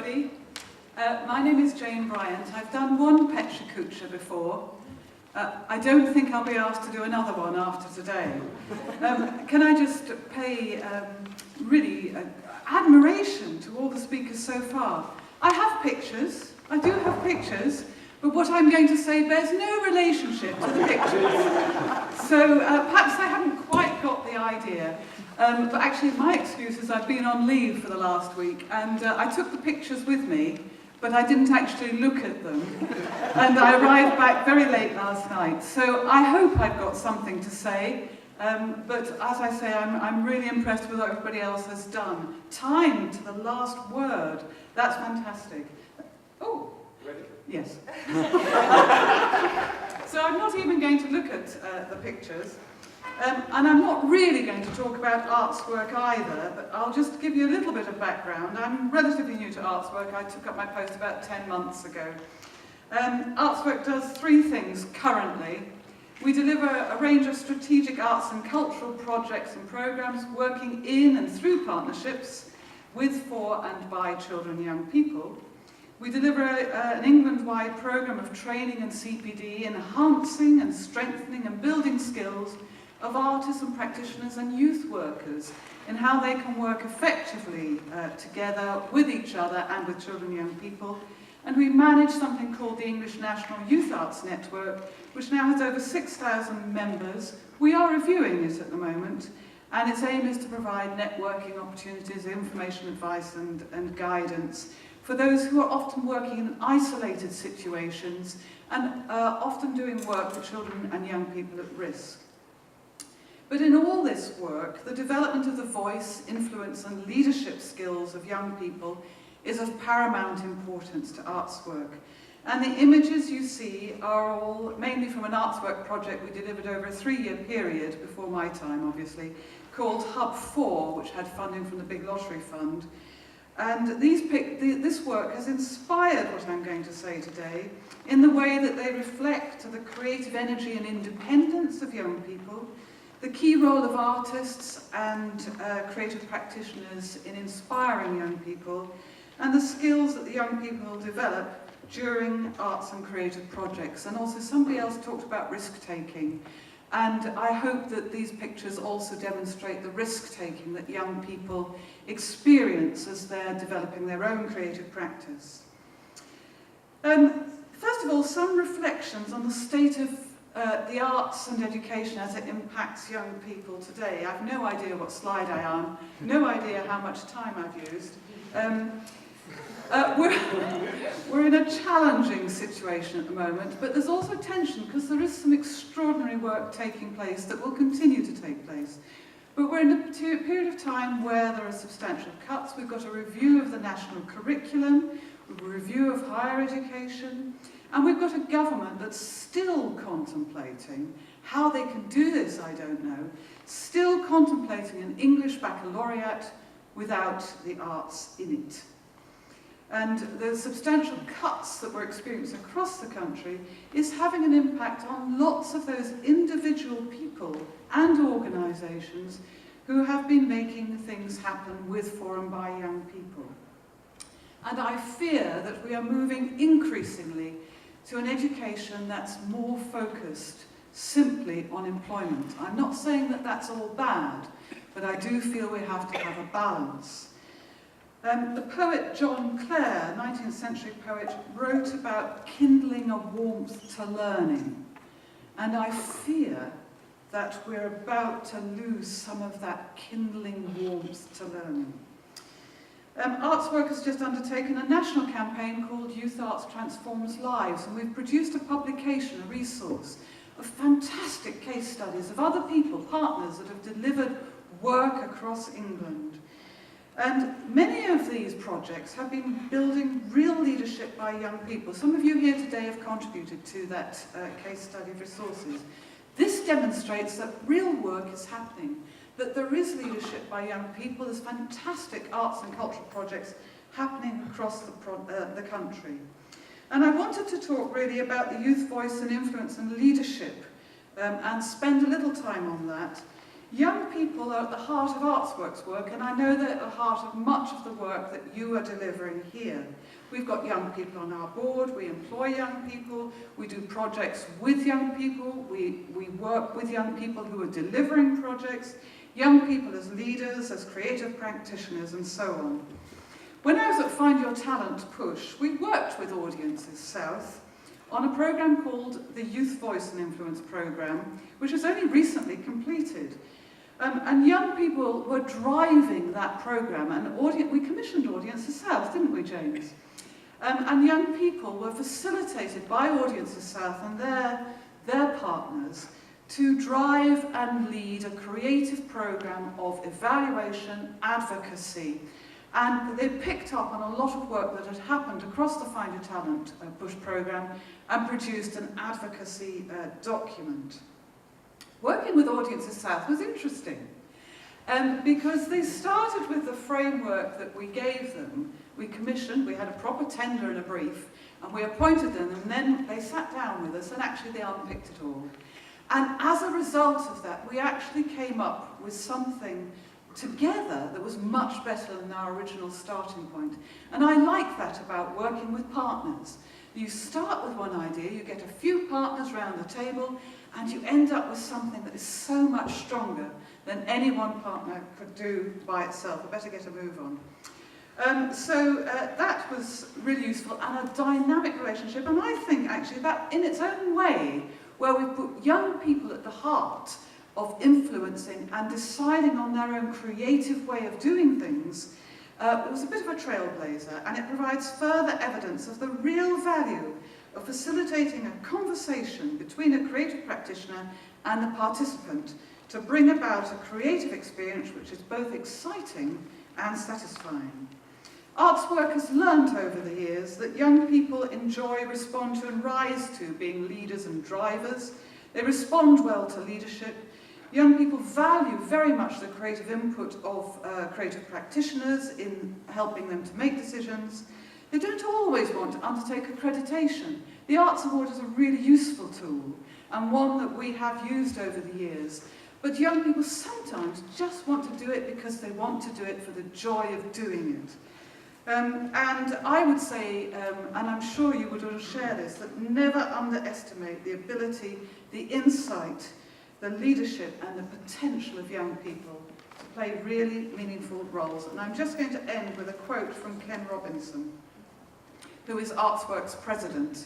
everybody. My name is Jane Bryant. I've done one Petra Kucha before. I don't think I'll be asked to do another one after today. Can I just pay really admiration to all the speakers so far? I have pictures, I do have pictures, but what I'm going to say bears no relationship to the pictures. So perhaps I haven't quite got the idea. But actually my excuse is I've been on leave for the last week, and I took the pictures with me, but I didn't actually look at them. And I arrived back very late last night. So I hope I've got something to say. But as I say, I'm really impressed with what everybody else has done. Time to the last word. That's fantastic. Oh, ready? Yes. So I'm not even going to look at the pictures. And I'm not really going to talk about Artswork either, but I'll just give you a little bit of background. I'm relatively new to Artswork. I took up my post about 10 months ago. Artswork does three things currently. We deliver a range of strategic arts and cultural projects and programs working in and through partnerships with, for and by children and young people. We deliver an England-wide program of training and CPD, enhancing and strengthening and building skills of artists and practitioners and youth workers in how they can work effectively together with each other and with children and young people. And we manage something called the English National Youth Arts Network, which now has over 6,000 members. We are reviewing it at the moment, and its aim is to provide networking opportunities, information, advice and guidance for those who are often working in isolated situations and often doing work for children and young people at risk. But in all this work, the development of the voice, influence and leadership skills of young people is of paramount importance to Artswork. And the images you see are all mainly from an Artswork project we delivered over a 3-year period, before my time obviously, called Hub 4, which had funding from the Big Lottery Fund. And this work has inspired what I'm going to say today in the way that they reflect the creative energy and independence of young people, the key role of artists and creative practitioners in inspiring young people, and the skills that the young people develop during arts and creative projects. And also somebody else talked about risk-taking. And I hope that these pictures also demonstrate the risk-taking that young people experience as they're developing their own creative practice. First of all, some reflections on the state of the arts and education as it impacts young people today. I've no idea what slide I am, no idea how much time I've used. We're in a challenging situation at the moment, but there's also tension because there is some extraordinary work taking place that will continue to take place. But we're in a period of time where there are substantial cuts. We've got a review of the national curriculum, a review of higher education, and we've got a government that's still contemplating how they can do this, I don't know, still contemplating an English baccalaureate without the arts in it. And the substantial cuts that we're experiencing across the country is having an impact on lots of those individual people and organisations who have been making things happen with, for and by young people. And I fear that we are moving increasingly to an education that's more focused simply on employment. I'm not saying that that's all bad, but I do feel we have to have a balance. The poet John Clare, 19th century poet, wrote about kindling a warmth to learning. And I fear that we're about to lose some of that kindling warmth to learning. Artswork has just undertaken a national campaign called Youth Arts Transforms Lives, and we've produced a publication, a resource, of fantastic case studies of other people, partners that have delivered work across England. And many of these projects have been building real leadership by young people. Some of you here today have contributed to that case study of resources. This demonstrates that real work is happening, that there is leadership by young people. There's fantastic arts and cultural projects happening across the country. And I wanted to talk really about the youth voice and influence and leadership and spend a little time on that Young people are at the heart of Artswork's work, and I know they're at the heart of much of the work that you are delivering here. We've got young people on our board, we employ young people, we do projects with young people, we work with young people who are delivering projects, young people as leaders, as creative practitioners, and so on. When I was at Find Your Talent Push, we worked with Audiences South on a programme called the Youth Voice and Influence Programme, which was only recently completed. And young people were driving that programme, and we commissioned Audiences South, didn't we, James? And young people were facilitated by Audiences South and their partners to drive and lead a creative programme of evaluation, advocacy, and they picked up on a lot of work that had happened across the Find Your Talent Push programme and produced an advocacy document. Working with Audiences South was interesting because they started with the framework that we gave them. We commissioned, we had a proper tender and a brief, and we appointed them, and then they sat down with us and actually they unpicked it all. And as a result of that, we actually came up with something together that was much better than our original starting point. And I like that about working with partners. You start with one idea, you get a few partners round the table, and you end up with something that is so much stronger than any one partner could do by itself. I better get a move on. So that was really useful, and a dynamic relationship. And I think actually that in its own way, where we put young people at the heart of influencing and deciding on their own creative way of doing things, it was a bit of a trailblazer, and it provides further evidence of the real value of facilitating a conversation between a creative practitioner and the participant to bring about a creative experience which is both exciting and satisfying. Artswork has learnt over the years that young people enjoy, respond to and rise to being leaders and drivers. They respond well to leadership. Young people value very much the creative input of creative practitioners in helping them to make decisions. They don't always want to undertake accreditation. The Arts Award is a really useful tool, and one that we have used over the years. But young people sometimes just want to do it because they want to do it for the joy of doing it. And I would say, and I'm sure you would all share this, that never underestimate the ability, the insight, the leadership and the potential of young people to play really meaningful roles. And I'm just going to end with a quote from Ken Robinson, who is Artswork's president.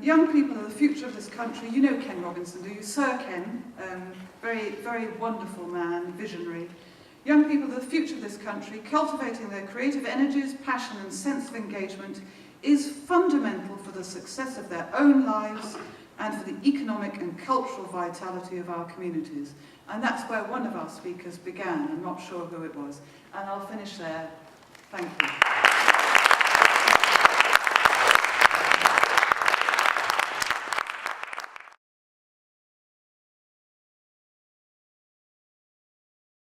Young people are the future of this country. You know Ken Robinson, do you? Sir Ken, very, very wonderful man, visionary. Young people are the future of this country. Cultivating their creative energies, passion and sense of engagement is fundamental for the success of their own lives and for the economic and cultural vitality of our communities. And that's where one of our speakers began. I'm not sure who it was. And I'll finish there. Thank you.